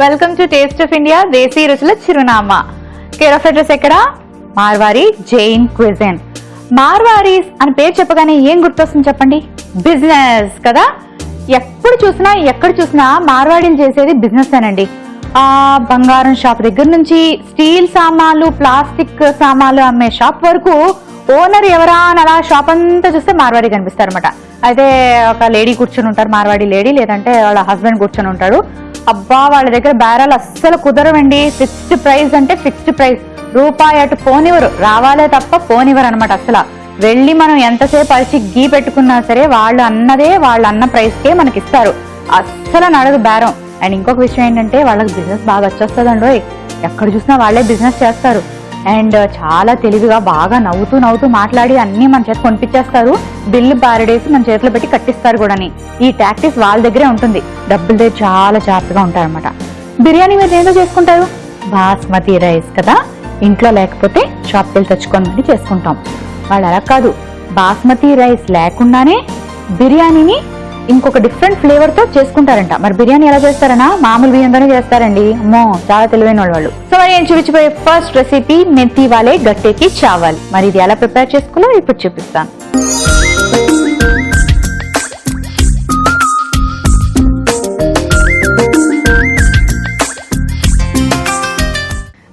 Welcome to taste of India desi రుచుల చిరునామా. Care of address ఎక్కడ? మార్వారి జైన్ క్విజిన్. మార్వారీస్ అని పేరు చెప్పగానే ఏం గుర్తొస్తుంది చెప్పండి? బిజినెస్ కదా. ఎప్పుడు చూసినా ఎక్కడ చూసినా మార్వాడీలు చేసేది బిజినెస్ అనండి. బంగారం షాప్ దగ్గర నుంచి స్టీల్ సామాన్లు, ప్లాస్టిక్ సామాన్లు అమ్మే షాప్ వరకు ఓనర్ ఎవరా అని అలా షాప్ అంతా చూస్తే మార్వాడి కనిపిస్తారనమాట. అయితే ఒక లేడీ కూర్చొని ఉంటారు, మార్వాడి లేడీ, లేదంటే వాళ్ళ హస్బెండ్ కూర్చొని ఉంటాడు. అబ్బా వాళ్ళ దగ్గర బేరాలు అస్సలు కుదరవండి. ఫిక్స్డ్ ప్రైస్ అంటే ఫిక్స్డ్ ప్రైస్, రూపాయి అటు పోనివ్వరు, రావాలే తప్ప పోనివ్వరు అనమాట. అసలు వెళ్ళి మనం ఎంతసేపు అరిచి గీ పెట్టుకున్నా సరే వాళ్ళు అన్నదే, వాళ్ళు అన్న ప్రైస్కే మనకి ఇస్తారు. అస్సలు నడదు బేరం. అండ్ ఇంకొక విషయం ఏంటంటే వాళ్ళకి బిజినెస్ బాగా వచ్చేస్తుందండి. ఎక్కడ చూసినా వాళ్ళే బిజినెస్ చేస్తారు. అండ్ చాలా తెలివిగా బాగా నవ్వుతూ మాట్లాడి అన్ని మన చేతి కొనిపించేస్తారు. బిల్లు బారడేసి మన చేతిలో పెట్టి కట్టిస్తారు కూడా. ఈ టాక్టిక్స్ వాళ్ళ దగ్గరే ఉంటుంది. డబ్బుల దగ్గర చాలా జాగ్రత్తగా ఉంటారనమాట. బిర్యానీ మీరు ఏంటో చేసుకుంటారు? బాస్మతి రైస్ కదా, ఇంట్లో లేకపోతే షాప్కి వెళ్ళి తెచ్చుకొని మరి చేసుకుంటాం. వాళ్ళు అలా కాదు, బాస్మతి రైస్ లేకుండానే బిర్యానీని ఇంకొక డిఫరెంట్ ఫ్లేవర్ తో చేసుకుంటారంట. మరి బిర్యానీ ఎలా చేస్తారనా? మామూలు బియ్యంతోనే చేస్తారండి. అమ్మో, చాలా తెలివైన వాళ్ళు. సో మరి నేను చూపించబోయే ఫస్ట్ రెసిపీ మెంతి వాలే గట్టేకి చావల్. మరి ఇది ఎలా ప్రిపేర్ చేసుకోవాలో ఇప్పుడు చూపిస్తాను.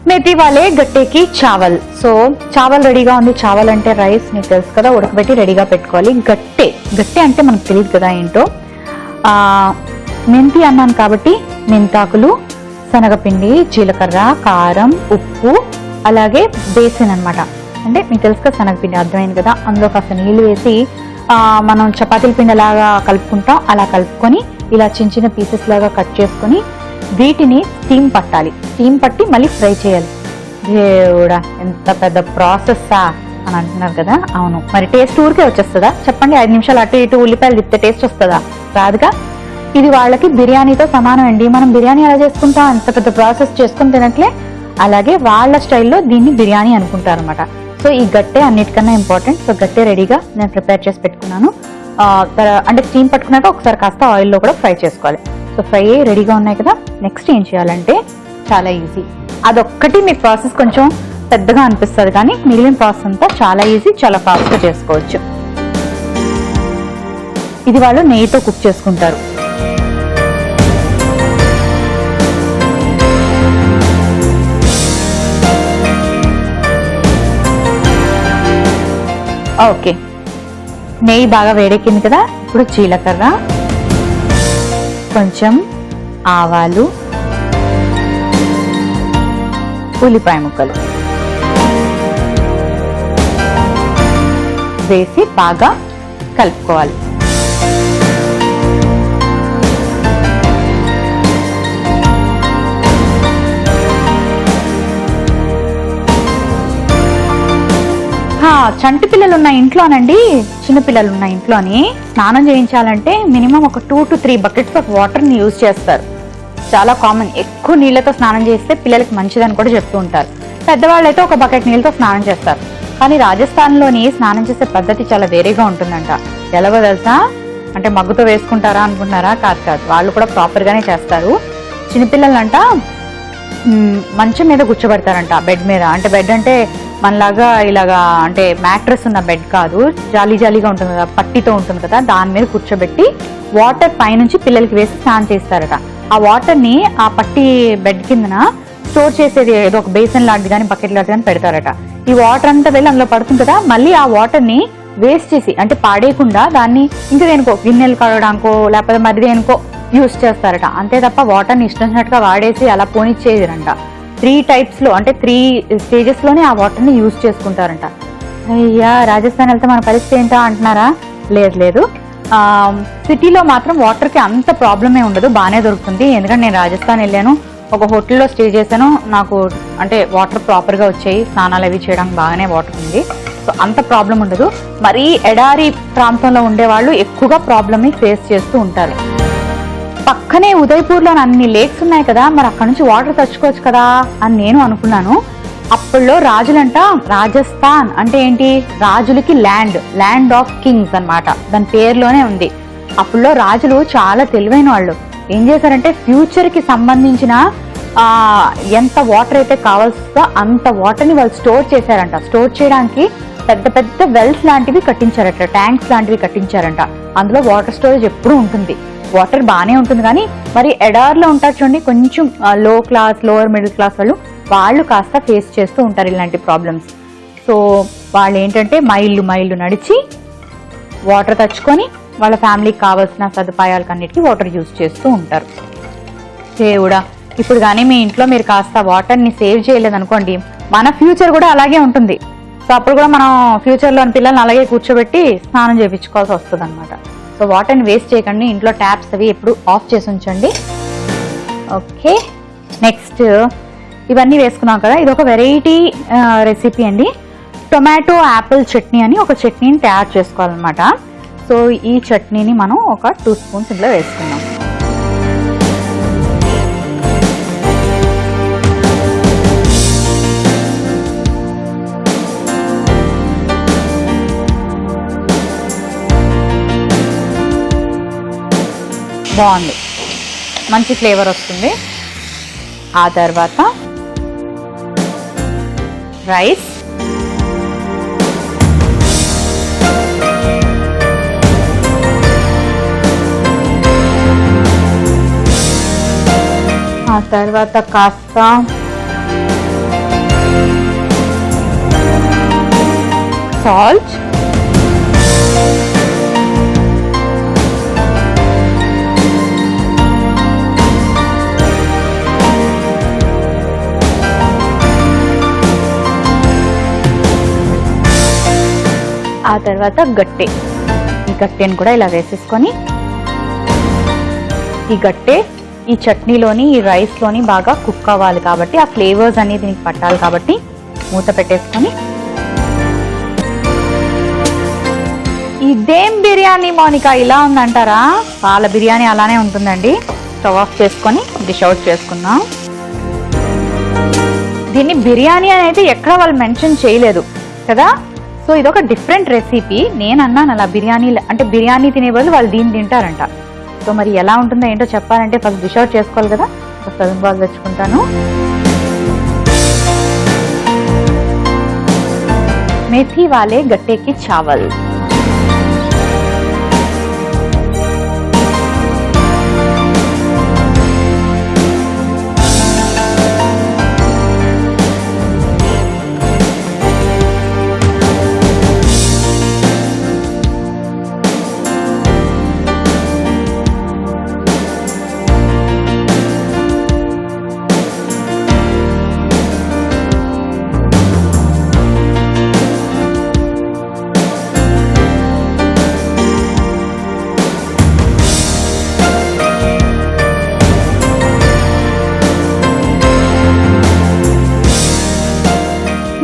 మెతి వాలే గట్టేకి చావల్. సో చావల్ రెడీగా ఉంది. చావల్ అంటే రైస్, నీకు తెలుసు కదా, ఉడకబెట్టి రెడీగా పెట్టుకోవాలి. గట్టే అంటే మనకు తెలియదు కదా ఏంటో. మెంతి అన్నాను కాబట్టి మెంతాకులు, శనగపిండి, జీలకర్ర, కారం, ఉప్పు, అలాగే బేసిన్ అనమాట. అంటే మీకు తెలుసు కదా శనగపిండి, అర్థమైంది కదా. అందులో కాస్త నీళ్లు వేసి మనం చపాతీల పిండి లాగా కలుపుకుంటాం. అలా కలుపుకొని ఇలా చిన్న చిన్న పీసెస్ లాగా కట్ చేసుకొని వీటిని స్టీమ్ పట్టాలి. స్టీమ్ పట్టి మళ్ళీ ఫ్రై చేయాలి. దేవుడా, ఎంత పెద్ద ప్రాసెస్సా అని అంటున్నారు కదా. అవును, మరి టేస్ట్ ఊరికే వచ్చేస్తుందా చెప్పండి? 5 నిమిషాలు అటు ఇటు ఉల్లిపాయలు తిప్పితే టేస్ట్ వస్తుందా? రాదుగా. ఇది వాళ్ళకి బిర్యానీతో సమానం అండి. మనం బిర్యానీ ఎలా చేసుకుంటాం, అంత పెద్ద ప్రాసెస్ చేసుకుని తినట్లే. అలాగే వాళ్ళ స్టైల్లో దీన్ని బిర్యానీ అనుకుంటారు అనమాట. సో ఈ గట్టే అన్నిటికన్నా ఇంపార్టెంట్. సో గట్టే రెడీగా నేను ప్రిపేర్ చేసి పెట్టుకున్నాను. అంటే స్టీమ్ పట్టుకున్నాక ఒకసారి కాస్త ఆయిల్లో కూడా ఫ్రై చేసుకోవాలి. సో ఫ్రై రెడీగా ఉన్నాయి కదా. నెక్స్ట్ ఏం చేయాలంటే చాలా ఈజీ. అదొక్కటి మీ ప్రాసెస్ కొంచెం పెద్దగా అనిపిస్తుంది, కానీ మిగిలిన ప్రాసెస్ అంతా చాలా ఈజీ, చాలా ఫాస్ట్గా చేసుకోవచ్చు. ఇది వాళ్ళు నెయ్యితో కుక్ చేసుకుంటారు. ఓకే, నెయ్యి బాగా వేడెక్కింది కదా. ఇప్పుడు జీలకర్ర, కొంచెం ఆవాలు, ఉల్లిపాయ ముక్కలు వేసి బాగా కలుపుకోవాలి. చంటి పిల్లలు ఉన్న ఇంట్లోనండి, చిన్న పిల్లలు ఉన్న ఇంట్లోని స్నానం చేయించాలంటే మినిమం ఒక 2 to 3 బకెట్స్ ఆఫ్ వాటర్ ని యూజ్ చేస్తారు. చాలా కామన్. ఎక్కువ నీళ్లతో స్నానం చేస్తే పిల్లలకి మంచిదని కూడా చెప్తూ ఉంటారు. పెద్దవాళ్ళు అయితే ఒక బకెట్ నీళ్ళతో స్నానం చేస్తారు. కానీ రాజస్థాన్ లోని స్నానం చేసే పద్ధతి చాలా వేరేగా ఉంటుందంట. ఎలాగో తెలుసా? అంటే మగ్గుతో వేసుకుంటారా అనుకుంటున్నారా? కాదు, వాళ్ళు కూడా ప్రాపర్ గానే చేస్తారు. చిన్నపిల్లలంట మంచం మీద కూర్చోబెడతారంట, బెడ్ మీద. అంటే బెడ్ అంటే మనలాగా ఇలాగా అంటే మ్యాట్రెస్ ఉన్న బెడ్ కాదు, జాలీగా ఉంటుంది కదా, పట్టితో ఉంటుంది కదా, దాని మీద కూర్చోబెట్టి వాటర్ పైనుంచి పిల్లలకి వేసి స్నానం చేస్తారట. ఆ వాటర్ ని ఆ పట్టి బెడ్ కిందన స్టోర్ చేసేది ఏదో ఒక బేసిన్ లాంటిది కానీ బకెట్ లాంటిది కానీ పెడతారట. ఈ వాటర్ అంతా వెళ్ళి అందులో పడుతుంది కదా, మళ్ళీ ఆ వాటర్ ని వేస్ట్ చేసి అంటే పాడేయకుండా దాన్ని ఇంకా దేనికో గిన్నెలు కడగడానికో లేకపోతే మరి దేనికో యూజ్ చేస్తారట. అంతే తప్ప వాటర్ ని ఇష్టంగా వాడేసి అలా పోనిచ్చేదిరంట. 3 types లో అంటే 3 stages లోనే ఆ వాటర్ ని యూజ్ చేసుకుంటారంట. అయ్యా, రాజస్థాన్ వెళ్తే మన పరిస్థితి ఏంటా అంటున్నారా? లేదు, సిటీలో మాత్రం వాటర్ కి అంత ప్రాబ్లమే ఉండదు, బాగానే దొరుకుతుంది. ఎందుకంటే నేను రాజస్థాన్ వెళ్ళాను, ఒక హోటల్లో స్టే చేశాను. నాకు అంటే వాటర్ ప్రాపర్ గా వచ్చాయి, స్నానాలు అవి చేయడానికి బాగానే వాటర్ ఉంది. సో అంత ప్రాబ్లం ఉండదు. మరీ ఎడారి ప్రాంతంలో ఉండే వాళ్ళు ఎక్కువగా ప్రాబ్లమ్ ని ఫేస్ చేస్తూ ఉంటారు. పక్కనే ఉదయపూర్లో అన్ని లేక్స్ ఉన్నాయి కదా, మరి అక్కడ నుంచి వాటర్ తెచ్చుకోవచ్చు కదా అని నేను అనుకున్నాను. అప్పుడులో రాజులంట, రాజస్థాన్ అంటే ఏంటి? రాజులకి ల్యాండ్ ఆఫ్ కింగ్స్ అన్నమాట. దాని పేరులోనే ఉంది. అప్పుడులో రాజులు చాలా తెలివైన వాళ్ళు. ఏం చేశారంటే ఫ్యూచర్కి సంబంధించిన ఎంత వాటర్ అయితే కావాల్సిందో అంత వాటర్ని వాళ్ళు స్టోర్ చేశారంట. స్టోర్ చేయడానికి పెద్ద పెద్ద వెల్స్ లాంటివి కట్టించారట, ట్యాంక్స్ లాంటివి కట్టించారంట. అందులో వాటర్ స్టోరేజ్ ఎప్పుడూ ఉంటుంది. వాటర్ బాగానే ఉంటుంది, కానీ మరి ఎడార్లో ఉంటారు చూడండి, కొంచెం లోవర్ మిడిల్ క్లాస్ వాళ్ళు కాస్త ఫేస్ చేస్తూ ఉంటారు ఇలాంటి ప్రాబ్లమ్స్. సో వాళ్ళు ఏంటంటే మైళ్ళు నడిచి వాటర్ తెచ్చుకొని వాళ్ళ ఫ్యామిలీకి కావాల్సిన సదుపాయాలకన్నిటికీ వాటర్ యూజ్ చేస్తూ ఉంటారు. దేవుడా, ఇప్పుడు కానీ మీ ఇంట్లో మీరు కాస్త వాటర్ని సేవ్ చేయలేదనుకోండి, మన ఫ్యూచర్ కూడా అలాగే ఉంటుంది. సో అప్పుడు కూడా మనం ఫ్యూచర్లోని పిల్లల్ని అలాగే కూర్చోబెట్టి స్నానం చేయించుకోవాల్సి వస్తుంది అనమాట. సో వాటర్ని వేస్ట్ చేయకండి, ఇంట్లో ట్యాప్స్ అవి ఎప్పుడు ఆఫ్ చేసి ఉంచండి. ఓకే, నెక్స్ట్ ఇవన్నీ వేసుకున్నాం కదా, ఇది ఒక వెరైటీ రెసిపీ అండి. టొమాటో యాపిల్ చట్నీ అని ఒక చట్నీని తయారు చేసుకోవాలన్నమాట. సో ఈ చట్నీని మనం ఒక 2 స్పూన్స్ ఇంట్లో వేసుకుందాం. బాగుంది, మంచి ఫ్లేవర్ వస్తుంది. ఆ తర్వాత రైస్, ఆ తర్వాత కాస్త సాల్ట్, ఆ తర్వాత గట్టె. ఈ గట్టెని కూడా ఇలా వేసేసుకొని, ఈ గట్టె ఈ చట్నీలోని ఈ రైస్లోని బాగా కుక్ అవ్వాలి కాబట్టి, ఆ ఫ్లేవర్స్ అనేది దీనికి పట్టాలి కాబట్టి మూత పెట్టేసుకొని, ఇదేం బిర్యానీ మౌనిక ఇలా ఉందంటారా? పాల బిర్యానీ అలానే ఉంటుందండి. స్టవ్ ఆఫ్ చేసుకొని డిష్ అవుట్ చేసుకుందాం. దీన్ని బిర్యానీ అనేది ఎక్కడ వాళ్ళు మెన్షన్ చేయలేదు కదా. సో ఇదొక డిఫరెంట్ రెసిపీ. నేను అన్నాను అలా బిర్యానీ అంటే బిర్యానీ తినే బదులు వాళ్ళు దీన్ని తింటారంట. సో మరి ఎలా ఉంటుందో ఏంటో చెప్పాలంటే ఫస్ట్ డిష్ అవుట్ చేసుకోవాలి కదా. ఒక సర్వింగ్ బౌల్ తెచ్చుకుంటాను. मेथी वाले गट्टे की चावल,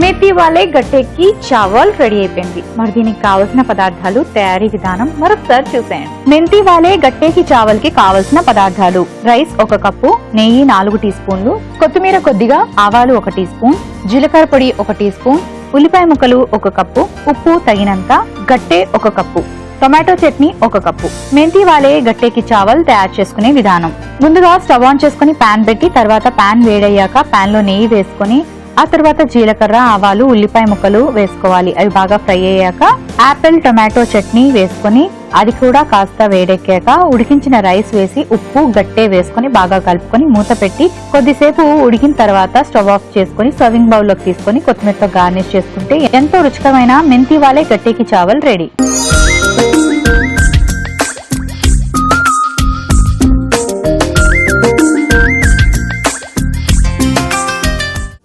मेथी वाले गट्टे की चावल రెడీ అయిపోయింది. మరి దీనికి కావాల్సిన పదార్థాలు, తయారీ విధానం మరొకసారి చూసేయండి. మెంతి వాలే గట్టేకి చావల్ కి కావాల్సిన పదార్థాలు: రైస్ 1 కప్పు, నెయ్యి 4 టీ స్పూన్లు, కొత్తిమీర కొద్దిగా, ఆవాలు 1 టీ స్పూన్, జీలకర్ర పొడి 1 టీ స్పూన్, ఉల్లిపాయ ముక్కలు 1 కప్పు, ఉప్పు తగినంత, గట్టే 1 కప్పు, టొమాటో చట్నీ 1 కప్పు. మెంతి వాలే గట్టేకి చావల్ తయారు చేసుకునే విధానం: ముందుగా స్టవ్ ఆన్ చేసుకుని పాన్ పెట్టి, తర్వాత పాన్ వేడయ్యాక పాన్ లో నెయ్యి వేసుకుని, ఆ తర్వాత జీలకర్ర, ఆవాలు, ఉల్లిపాయ ముక్కలు వేసుకోవాలి. అవి బాగా ఫ్రై అయ్యాక యాపిల్ టొమాటో చట్నీ వేసుకొని, అది కూడా కాస్త వేడెక్కాక ఉడికించిన రైస్ వేసి ఉప్పు గట్టే వేసుకొని బాగా కలుపుకొని మూత పెట్టి కొద్దిసేపు ఉడికిన తర్వాత స్టవ్ ఆఫ్ చేసుకుని సర్వింగ్ బౌల్ లోకి తీసుకొని కొత్తిమీరతో గార్నిష్ చేసుకుంటే ఎంతో రుచికరమైన మెంతి వాలే గట్టేకి చావల్ రెడీ.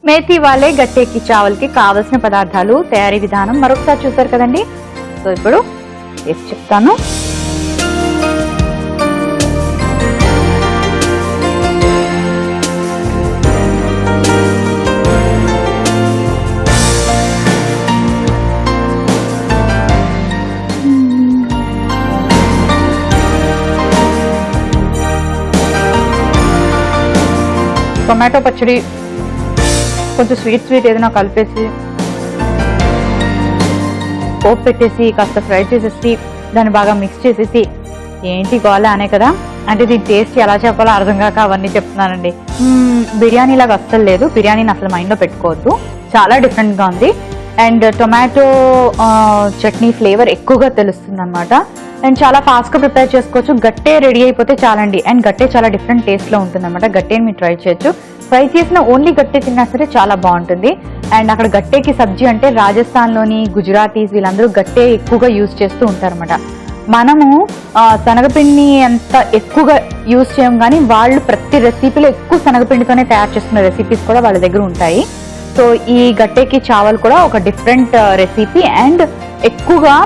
మేథీ వాలే గట్టేకి చావల్ కి కావలసిన పదార్థాలు, తయారీ విధానం మరొకసారి చూసారు కదండి. సో ఇప్పుడు వేసి చెప్తాను. టొమాటో పచ్చడి కొంచెం స్వీట్ ఏదైనా కలిపేసి పోపు పెట్టేసి కాస్త ఫ్రై చేసేసి దాన్ని బాగా మిక్స్ చేసేసి ఏంటి గోలా అనే కదా అంటే దీని టేస్ట్ ఎలా చెప్పాలో అర్థం కాక అవన్నీ చెప్తున్నానండి. బిర్యానీ లాగా అస్సలు లేదు, బిర్యానీని అసలు మైండ్లో పెట్టుకోవద్దు, చాలా డిఫరెంట్గా ఉంది. అండ్ టొమాటో చట్నీ ఫ్లేవర్ ఎక్కువగా తెలుస్తుంది అనమాట. అండ్ చాలా ఫాస్ట్గా ప్రిపేర్ చేసుకోవచ్చు, గట్టే రెడీ అయిపోతే చాలండి. అండ్ గట్టే చాలా డిఫరెంట్ టేస్ట్లో ఉంటుంది అనమాట. గట్టేని మీరు ట్రై చేయొచ్చు, ఫ్రై చేసిన ఓన్లీ గట్టే తిన్నా సరే చాలా బాగుంటుంది. అండ్ అక్కడ గట్టేకి సబ్జీ అంటే రాజస్థాన్లోని గుజరాతీస్ వీళ్ళందరూ గట్టే ఎక్కువగా యూజ్ చేస్తూ ఉంటారన్నమాట. మనము శనగపిండిని అంత ఎక్కువగా యూజ్ చేయం, కానీ వాళ్ళు ప్రతి రెసిపీలో ఎక్కువ శనగపిండితోనే తయారు చేస్తున్న రెసిపీస్ కూడా వాళ్ళ దగ్గర ఉంటాయి. సో ఈ గట్టేకి చావల్ కూడా ఒక డిఫరెంట్ రెసిపీ. అండ్ ఎక్కువగా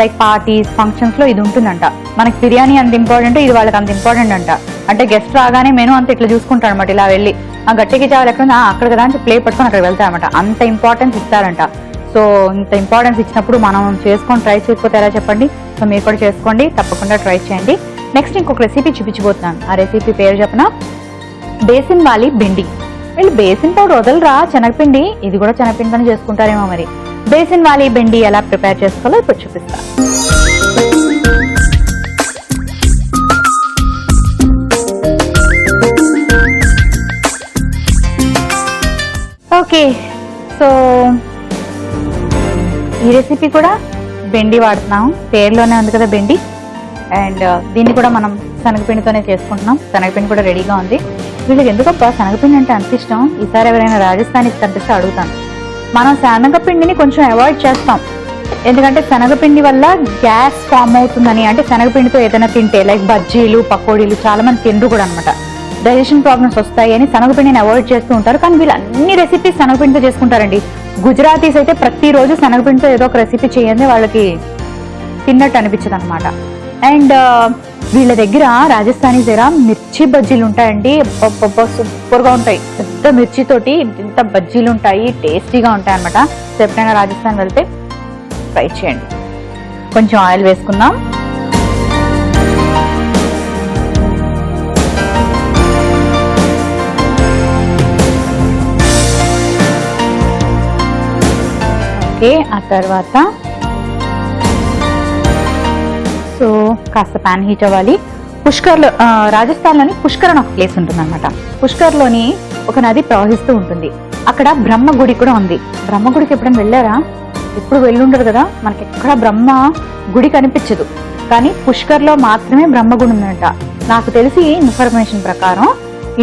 లైక్ పార్టీస్ ఫంక్షన్స్లో ఇది ఉంటుందంట. మనకి బిర్యానీ అంత ఇంపార్టెంట్, ఇది వాళ్ళకి అంత ఇంపార్టెంట్ అంట. అంటే గెస్ట్ రాగానే మెనూ అంతా ఇట్లా చూసుకుంటారు అనమాట, ఇలా వెళ్ళి ఆ గట్టేకి చావల్ ఎక్కడ అక్కడ కదా అని ప్లేట్ పట్టుకొని అక్కడ వెళ్తారనమాట. అంత ఇంపార్టెన్స్ ఇస్తారంట. సో ఇంత ఇంపార్టెన్స్ ఇచ్చినప్పుడు మనం చేసుకొని ట్రై చేయకపోతే ఎలా చెప్పండి. సో మీరు కూడా చేసుకోండి, తప్పకుండా ట్రై చేయండి. నెక్స్ట్ ఇంకొక రెసిపీ చూపించబోతున్నాను. ఆ రెసిపీ పేరు చెప్పనా, బేసిన్ వాలీ బెండి. వీళ్ళు బేసిన్ పౌడర్ వదలరా, శనగపిండి, ఇది కూడా శనగపిండితోనే చేసుకుంటారేమో మరి. బేసిన్ వాలీ బెండి ఎలా ప్రిపేర్ చేసుకోవాలో ఇప్పుడు చూపిస్తా. ఓకే, సో ఈ రెసిపీ కూడా బెండి వాడుతున్నాం, పేరులోనే ఉంది కదా బెండి. అండ్ దీన్ని కూడా మనం శనగపిండితోనే చేసుకుంటున్నాం. శనగపిండి కూడా రెడీగా ఉంది. వీళ్ళకి ఎందుకబ్బా శనగపిండి అంటే అంత ఇష్టం, ఈసారి ఎవరైనా రాజస్థానీ కనిపిస్తే అడుగుతాను. మనం శనగపిండిని కొంచెం అవాయిడ్ చేస్తాం, ఎందుకంటే శనగపిండి వల్ల గ్యాస్ ఫామ్ అవుతుందని. అంటే శనగపిండితో ఏదైనా తింటే లైక్ బజ్జీలు పకోడీలు చాలా మంది తిండ్రు కూడా అనమాట, డైజెషన్ ప్రాబ్లమ్స్ వస్తాయి అని శనగపిండిని అవాయిడ్ చేస్తూ ఉంటారు. కానీ వీళ్ళు అన్ని రెసిపీస్ శనగపిండితో చేసుకుంటారండి. గుజరాతీస్ అయితే ప్రతిరోజు శనగపిండితో ఏదో ఒక రెసిపీ చేయండి, వాళ్ళకి తిన్నట్టు అనిపించదు అనమాట. అండ్ వీళ్ళ దగ్గర రాజస్థానీ దగ్గర మిర్చి బజ్జీలు ఉంటాయండి, సూపర్గా ఉంటాయి. పెద్ద మిర్చితోటి ఇంత బజ్జీలు ఉంటాయి, టేస్టీగా ఉంటాయి అనమాట. సో ఎప్పుడైనా రాజస్థాన్ వెళ్తే ట్రై చేయండి. కొంచెం ఆయిల్ వేసుకుందాం. ఓకే, ఆ తర్వాత సో కాస్త ప్యాన్ హీట్ అవ్వాలి. పుష్కర్లో రాజస్థాన్లోని పుష్కర్ అని ఒక ప్లేస్ ఉంటుంది అనమాట. పుష్కర్లోని ఒక నది ప్రవహిస్తూ ఉంటుంది. అక్కడ బ్రహ్మగుడి కూడా ఉంది. బ్రహ్మగుడికి ఎప్పుడైనా వెళ్ళారా? ఎప్పుడు వెళ్ళుండరు కదా, మనకి ఎక్కడ బ్రహ్మ గుడి కనిపించదు, కానీ పుష్కర్లో మాత్రమే బ్రహ్మగుడి ఉందంట. నాకు తెలిసి ఇన్ఫర్మేషన్ ప్రకారం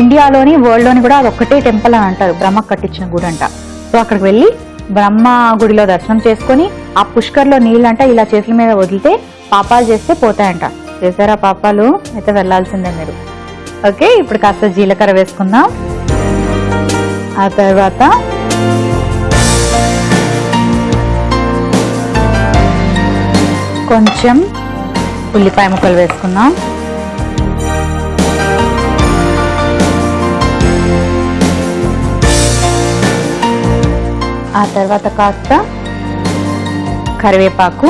ఇండియాలోని వరల్డ్లోని కూడా అది ఒక్కటే టెంపుల్ అని అంటారు, బ్రహ్మ కట్టించిన గుడి అంట. సో అక్కడికి వెళ్ళి బ్రహ్మ గుడిలో దర్శనం చేసుకొని ఆ పుష్కర్లో నీళ్ళంట ఇలా చేతుల మీద వదిలితే పాపాలు చేస్తే పోతాయంట. చేశారా పాపాలు? అయితే వెళ్ళాల్సిందే మీరు. ఓకే, ఇప్పుడు కాస్త జీలకర్ర వేసుకుందాం. ఆ తర్వాత కొంచెం ఉల్లిపాయ ముక్కలు వేసుకుందాం. ఆ తర్వాత కాస్త కరివేపాకు,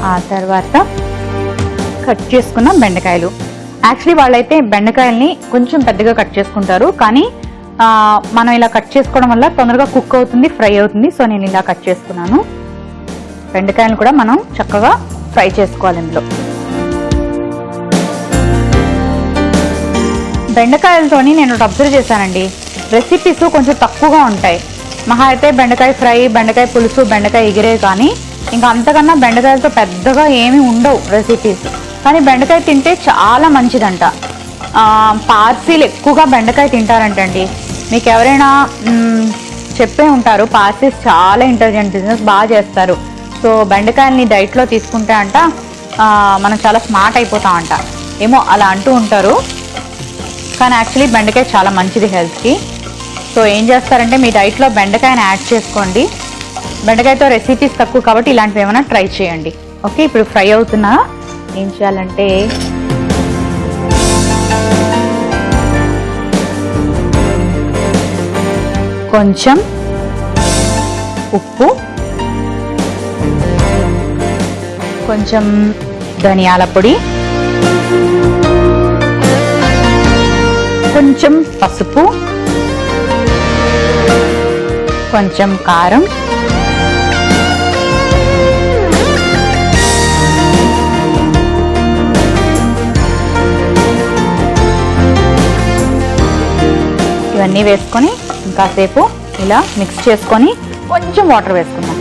ఆ తర్వాత కట్ చేసుకున్న బెండకాయలు. యాక్చువల్లీ వాళ్ళైతే బెండకాయల్ని కొంచెం పెద్దగా కట్ చేసుకుంటారు, కానీ మనం ఇలా కట్ చేసుకోవడం వల్ల తొందరగా కుక్ అవుతుంది, ఫ్రై అవుతుంది. సో నేను ఇలా కట్ చేసుకున్నాను. బెండకాయలు కూడా మనం చక్కగా ఫ్రై చేసుకోవాలి. ఇందులో బెండకాయలతోని నేను అబ్జర్వ్ చేశానండి, రెసిపీస్ కొంచెం తక్కువగా ఉంటాయి. మహా అయితే బెండకాయ ఫ్రై, బెండకాయ పులుసు, బెండకాయ ఎగిరే, కానీ ఇంకా అంతకన్నా బెండకాయలతో పెద్దగా ఏమీ ఉండవు రెసిపీస్. కానీ బెండకాయ తింటే చాలా మంచిదంట. పార్సీలు ఎక్కువగా బెండకాయ తింటారంటండి. మీకు ఎవరైనా చెప్పే ఉంటారు, పార్సీస్ చాలా ఇంటెలిజెంట్, బిజినెస్ బాగా చేస్తారు. సో బెండకాయల్ని డైట్లో తీసుకుంటే అంట మనం చాలా స్మార్ట్ అయిపోతామంట, ఏమో అలా అంటూ ఉంటారు. కానీ యాక్చువల్లీ బెండకాయ చాలా మంచిది హెల్త్కి. సో ఏం చేస్తారంటే మీ డైట్లో బెండకాయని యాడ్ చేసుకోండి. బెండకాయతో రెసిపీస్ తక్కువ కాబట్టి ఇలాంటివి ఏమైనా ట్రై చేయండి. ఓకే, ఇప్పుడు ఫ్రై అవుతున్నా ఏం చేయాలంటే కొంచెం ఉప్పు, కొంచెం ధనియాల పొడి, కొంచెం పసుపు, కొంచెం కారం, ఇవన్నీ వేసుకొని ఇంకాసేపు ఇలా మిక్స్ చేసుకొని కొంచెం వాటర్ వేసుకుందాం.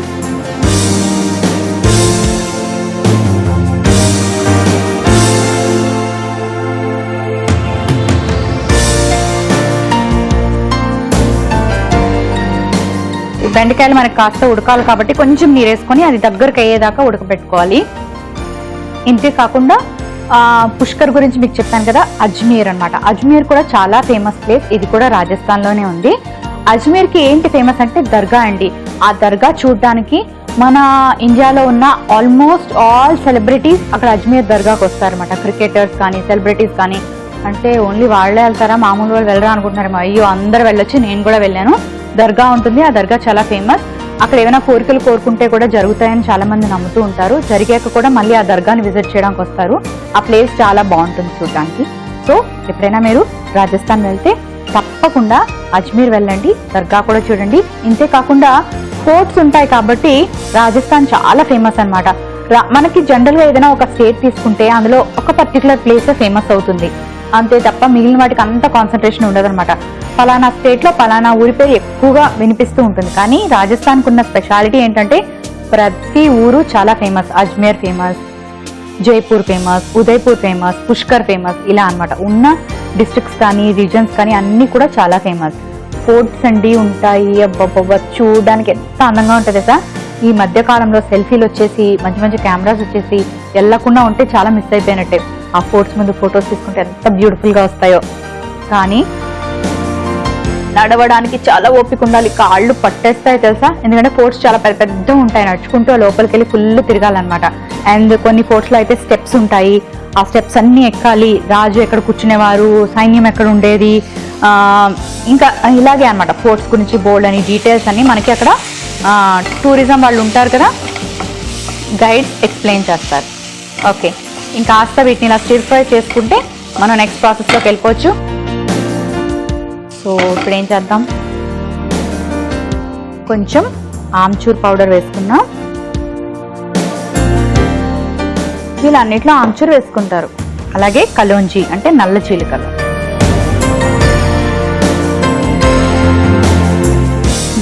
బెండకాయలు మనకి కాస్త ఉడకాలి కాబట్టి కొంచెం నీరు వేసుకొని అది దగ్గరకు అయ్యేదాకా ఉడకబెట్టుకోవాలి. ఇంతే కాకుండా పుష్కర్ గురించి మీకు చెప్పాను కదా, అజ్మీర్ అన్నమాట. అజ్మీర్ కూడా చాలా ఫేమస్ ప్లేస్, ఇది కూడా రాజస్థాన్ లోనే ఉంది. అజ్మీర్ కి ఏంటి ఫేమస్ అంటే దర్గా అండి. ఆ దర్గా చూడడానికి మన ఇండియాలో ఉన్న ఆల్మోస్ట్ ఆల్ సెలబ్రిటీస్ అక్కడ అజ్మీర్ దర్గాకి వస్తారన్నమాట. క్రికెటర్స్ కానీ సెలబ్రిటీస్ కానీ. అంటే ఓన్లీ వాళ్ళే వెళ్తారా, మామూలు వాళ్ళు వెళ్ళరా అనుకుంటున్నారు. అయ్యో అందరు వెళ్ళొచ్చు, నేను కూడా వెళ్ళాను. దర్గా ఉంటుంది, ఆ దర్గా చాలా ఫేమస్. అక్కడ ఏమైనా కోరికలు కోరుకుంటే కూడా జరుగుతాయని చాలా మంది నమ్ముతూ ఉంటారు. జరిగాక కూడా మళ్ళీ ఆ దర్గాని విజిట్ చేయడానికి వస్తారు. ఆ ప్లేస్ చాలా బాగుంటుంది చూడడానికి. సో ఎప్పుడైనా మీరు రాజస్థాన్ వెళ్తే తప్పకుండా అజ్మీర్ వెళ్ళండి, దర్గా కూడా చూడండి. ఇంతే కాకుండా ఫోర్ట్స్ ఉంటాయి కాబట్టి రాజస్థాన్ చాలా ఫేమస్ అన్నమాట. మనకి జనరల్ గా ఏదైనా ఒక స్టేట్ తీసుకుంటే అందులో ఒక పర్టికులర్ ప్లేస్ ఫేమస్ అవుతుంది, అంతే తప్ప మిగిలిన వాటికి అంత కాన్సన్ట్రేషన్ ఉండదు అనమాట. పలానా స్టేట్ లో పలానా ఊరి పేరు ఎక్కువగా వినిపిస్తూ ఉంటుంది. కానీ రాజస్థాన్ కున్న స్పెషాలిటీ ఏంటంటే ప్రతి ఊరు చాలా famous. Ajmer famous, Jaipur famous, Udaipur famous, Pushkar famous, ఇలా అన్నమాట. ఉన్న డిస్ట్రిక్ట్స్ కానీ రీజన్స్ కానీ అన్ని కూడా చాలా ఫేమస్. ఫోర్ట్స్ అండి ఉంటాయి, అబ్బబ్బబ్బ చూడడానికి ఎంత అందంగా ఉంటుంది సార్. ఈ మధ్య కాలంలో సెల్ఫీలు వచ్చేసి మంచి మంచి కెమెరాస్ వచ్చేసి వెళ్ళకుండా ఉంటే చాలా మిస్ అయిపోయినట్టే. ఆ ఫోర్ట్స్ ముందు ఫొటోస్ తీసుకుంటే ఎంత బ్యూటిఫుల్ గా వస్తాయో. కానీ నడవడానికి చాలా ఓపిక ఉండాలి, కాళ్ళు పట్టేస్తాయి తెలుసా. ఎందుకంటే ఫోర్ట్స్ చాలా పెద్ద పెద్ద ఉంటాయి, నడుచుకుంటూ లోపలికి వెళ్ళి ఫుల్ తిరగాలన్నమాట. అండ్ కొన్ని ఫోర్ట్స్ లో అయితే స్టెప్స్ ఉంటాయి, ఆ స్టెప్స్ అన్ని ఎక్కాలి. రాజు ఎక్కడ కూర్చునేవారు, సైన్యం ఎక్కడ ఉండేది, ఇంకా ఇలాగే అన్నమాట. ఫోర్ట్స్ గురించి బోల్డ్ అని డీటెయిల్స్ అన్ని మనకి అక్కడ టూరిజం వాళ్ళు ఉంటారు కదా, గైడ్స్ ఎక్స్ప్లెయిన్ చేస్తారు. ఓకే, ఇంకా కాస్త వీటిని ఇలా స్టిర్ ఫ్రై చేసుకుంటే మనం నెక్స్ట్ ప్రాసెస్లోకి వెళ్ళిపోవచ్చు. సో ఇప్పుడు ఏం చేద్దాం, కొంచెం ఆమ్చూర్ పౌడర్ వేసుకున్నాం. వీళ్ళన్నిట్లో ఆమ్చూర్ వేసుకుంటారు. అలాగే కలోంజీ అంటే నల్ల చీలికలు.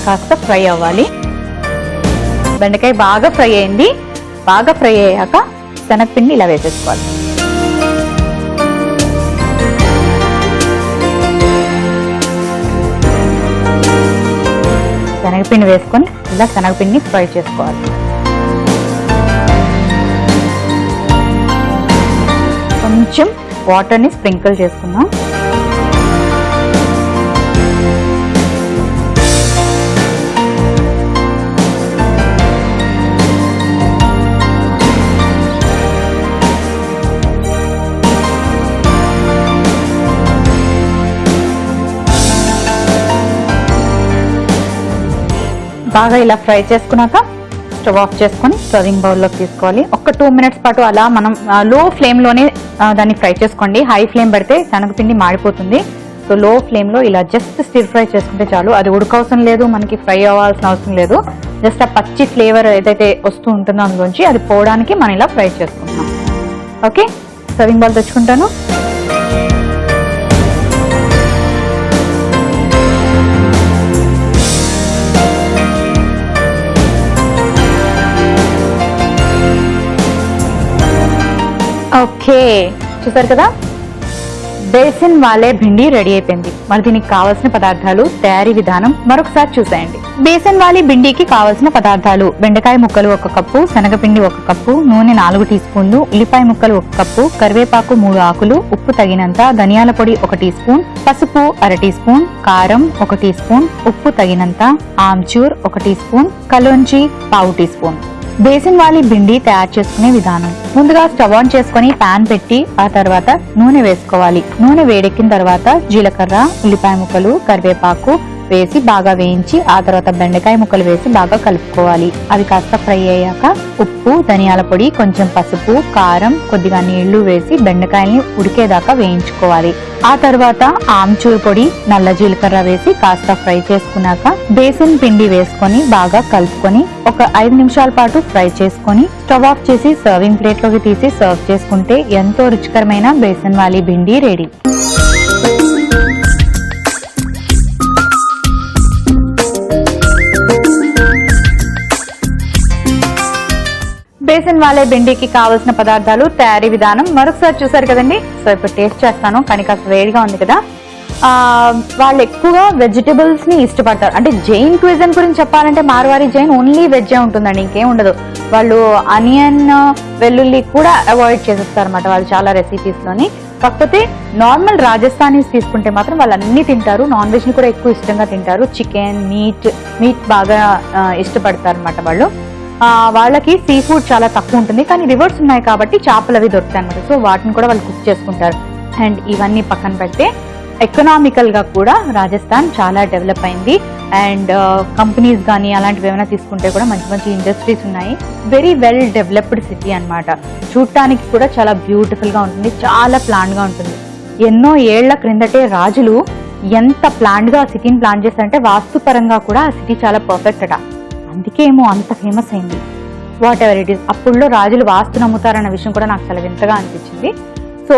కాస్త ఫ్రై అవ్వాలి. బెండకాయ బాగా ఫ్రై అయింది. బాగా ఫ్రై అయ్యాక శనగపిండి ఇలా వేసేసుకోవాలి. శనగపిండి వేసుకొని ఇలా శనగపిండిని ఫ్రై చేసుకోవాలి. కొంచెం వాటర్ని స్ప్రింకిల్ చేసుకుందాం. బాగా ఇలా ఫ్రై చేసుకున్నాక స్టవ్ ఆఫ్ చేసుకొని సర్వింగ్ బౌల్లోకి తీసుకోవాలి. ఒక 2 minutes పాటు అలా మనం లో ఫ్లేమ్లోనే దాన్ని ఫ్రై చేసుకోండి. హై ఫ్లేమ్ పెడితే శనగపిండి మాడిపోతుంది. సో లో ఫ్లేమ్లో ఇలా జస్ట్ స్టిర్ ఫ్రై చేసుకుంటే చాలు. అది ఉడకవసరం లేదు, మనకి ఫ్రై అవ్వాల్సిన అవసరం లేదు. జస్ట్ ఆ పచ్చి ఫ్లేవర్ ఏదైతే వస్తూ ఉంటుందో అందులోంచి అది పోవడానికి మనం ఇలా ఫ్రై చేసుకుంటున్నాం. ఓకే, సర్వింగ్ బౌల్ తెచ్చుకుంటాను. ఓకే, చూసారు కదా, బేసిన్ వాలే భిండి రెడీ అయిపోయింది. మరి దీనికి కావాల్సిన పదార్థాలు, తయారీ విధానం మరొకసారి చూసేయండి. బేసిన్ వాలీ భిండికి కావాల్సిన పదార్థాలు: బెండకాయ ముక్కలు 1 కప్పు, శనగపిండి 1 కప్పు, నూనె 4 టీ స్పూన్లు, ఉల్లిపాయ ముక్కలు 1 కప్పు, కరివేపాకు 3 ఆకులు, ఉప్పు తగినంత, ధనియాల పొడి 1 టీ స్పూన్, పసుపు 1/2 టీ స్పూన్, కారం 1 టీ స్పూన్, ఉప్పు తగినంత, amchur 1 teaspoon, kalonji 1/4 teaspoon. Besan wali bhindi తయారు చేసుకునే విధానం: ముందుగా స్టవ్ ఆన్ చేసుకుని పాన్ పెట్టి ఆ తర్వాత నూనె వేసుకోవాలి. నూనె వేడెక్కిన తర్వాత జీలకర్ర, ఉల్లిపాయ ముక్కలు, కరివేపాకు, వేసి బాగా వేయించి ఆ తర్వాత బెండకాయ ముక్కలు వేసి బాగా కలుపుకోవాలి. అవి కాస్త ఫ్రై అయ్యాక ఉప్పు, ధనియాల పొడి, కొంచెం పసుపు, కారం, కొద్దిగా నీళ్లు వేసి బెండకాయల్ని ఉడికేదాకా వేయించుకోవాలి. ఆ తర్వాత ఆమ్చూర్ పొడి, నల్ల జీలకర్ర వేసి కాస్త ఫ్రై చేసుకున్నాక బేసిన్ పిండి వేసుకొని బాగా కలుపుకొని ఒక 5 నిమిషాల పాటు ఫ్రై చేసుకొని స్టవ్ ఆఫ్ చేసి సర్వింగ్ ప్లేట్ లోకి తీసి సర్వ్ చేసుకుంటే ఎంతో రుచికరమైన బేసన్ వాలీ భిండి రెడీ. బేసన్ వాలే భిండికి కావలసిన పదార్థాలు, తయారీ విధానం మరొకసారి చూసారు కదండి. సో ఇప్పుడు టేస్ట్ చేస్తాను, కానీ కాస్త వేడిగా ఉంది కదా. వాళ్ళు ఎక్కువగా వెజిటబుల్స్ ని ఇష్టపడతారు. అంటే జైన్ క్విజన్ గురించి చెప్పాలంటే మార్వారి జైన్ ఓన్లీ వెజ్జే ఉంటుందండి, ఇంకేం ఉండదు. వాళ్ళు ఆనియన్, వెల్లుల్లి కూడా అవాయిడ్ చేసేస్తారు అనమాట వాళ్ళు చాలా రెసిపీస్ లోని. కాకపోతే నార్మల్ రాజస్థానీస్ తీసుకుంటే మాత్రం వాళ్ళు అన్ని తింటారు. నాన్ వెజ్ ని కూడా ఎక్కువ ఇష్టంగా తింటారు. చికెన్, మీట్ బాగా ఇష్టపడతారు అనమాట వాళ్ళు. వాళ్ళకి సీ ఫుడ్ చాలా తక్కువ ఉంటుంది, కానీ రివర్స్ ఉన్నాయి కాబట్టి చేపలు అవి దొరుకుతాయి అనమాట. సో వాటిని కూడా వాళ్ళు కుక్ చేసుకుంటారు. అండ్ ఇవన్నీ పక్కన పెడితే ఎకనామికల్ గా కూడా రాజస్థాన్ చాలా డెవలప్ అయింది. అండ్ కంపెనీస్ కానీ అలాంటివి ఏమైనా తీసుకుంటే కూడా మంచి మంచి ఇండస్ట్రీస్ ఉన్నాయి. వెరీ వెల్ డెవలప్డ్ సిటీ అనమాట. చూడటానికి కూడా చాలా బ్యూటిఫుల్ గా ఉంటుంది, చాలా ప్లాన్ గా ఉంటుంది. ఎన్నో ఏళ్ల క్రిందటే రాజులు ఎంత ప్లాన్ గా సిటీని ప్లాన్ చేస్తారంటే వాస్తుపరంగా కూడా ఆ సిటీ చాలా పర్ఫెక్ట్ అట. అందుకే ఏమో అంత ఫేమస్ అయింది. Whatever it is. అప్పుడులో రాజులు వాస్తు నమ్ముతారన్న విషయం కూడా నాకు చాలా వింతగా అనిపించింది. సో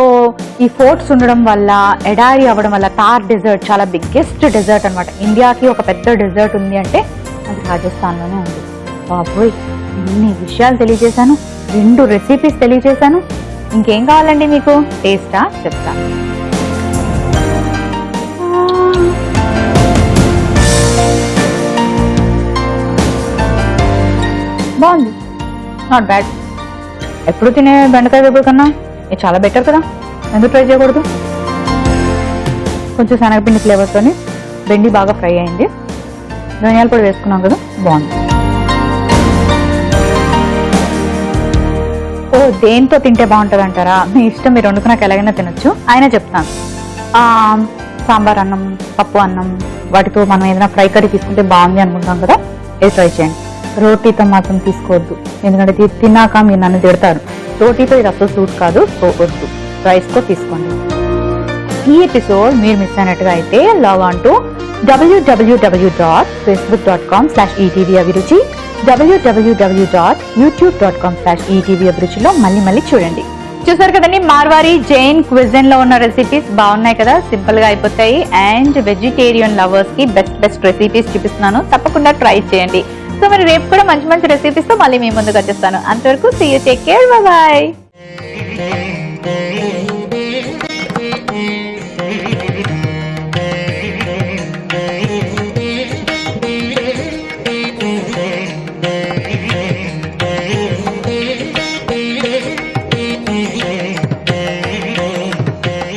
ఈ ఫోర్ట్స్ ఉండడం వల్ల, ఎడారి అవ్వడం వల్ల, థార్ డెజర్ట్ చాలా బిగ్గెస్ట్ డెజర్ట్ అనమాట. ఇండియాకి ఒక పెద్ద డెజర్ట్ ఉంది అంటే అది రాజస్థాన్లోనే ఉంది. బాబోయ్, ఇన్ని విషయాలు తెలియజేశాను, 2 రెసిపీస్ తెలియజేశాను. ఇంకేం కావాలండి మీకు? టేస్టా చెప్తాను. బాగుంది, నాట్ బ్యాడ్. ఎప్పుడు తినే బెండకాయ వేపుడు కన్నా ఇది చాలా బెటర్ కదా, ఎందుకు ట్రై చేయకూడదు? కొంచెం శనగపిండి ఫ్లేవర్తోని బెండి బాగా ఫ్రై అయింది, ధనియాల పొడి వేసుకున్నాం కదా, బాగుంది. ఓ దేంతో తింటే బాగుంటుంది అంటారా? మీ ఇష్టం, మీరు వండుకున్నాక ఎలాగైనా తినొచ్చు. అయినా చెప్తాను, సాంబార్ అన్నం, పప్పు అన్నం వాటితో మనం ఏదైనా ఫ్రై కర్రీ తీసుకుంటే బాగుంది అనుకుంటాం కదా, ఇది ట్రై చేయండి. రోటీతో మాత్రం తీసుకోవద్దు, ఎందుకంటే తిన్నాక మీరు నన్ను తిడతారు. రోటీతో ఇది అసలు సూట్ కాదు, సో వద్దు, రైస్తో తీసుకోండి. ఈ ఎపిసోడ్ మీరు మిస్ అయినట్టుగా అయితే లాగ్ ఆన్ టు www.facebook.com/etvabhiruchi, www.youtube.com/etvabhiruchiలో మళ్ళీ చూడండి. చూసారు కదండి, మార్వారి జైన్ క్విజన్ లో ఉన్న రెసిపీస్ బాగున్నాయి కదా, సింపుల్ గా అయిపోతాయి. అండ్ వెజిటేరియన్ లవర్స్ కి బెస్ట్ రెసిపీస్ చూపిస్తున్నాను, తప్పకుండా ట్రై చేయండి. సో మరి రేపు కూడా మంచి రెసిపీస్ తో మళ్ళీ మీ ముందుకు వచ్చేస్తాను. అంతవరకు see you, take care, bye bye.